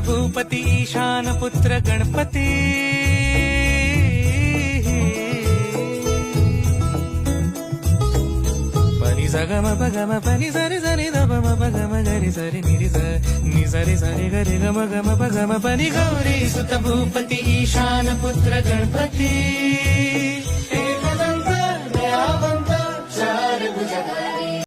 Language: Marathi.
भूपती ईशान पुत्र गणपती पनी सगम पगम पनी सरी सरी दम पगम गरी सरी निरी नि सरी सरी गरी गम गम पगम पनी गौरी सुत भूपती ईशान पुत्र गणपती एकदंत दयावंत चार भुजग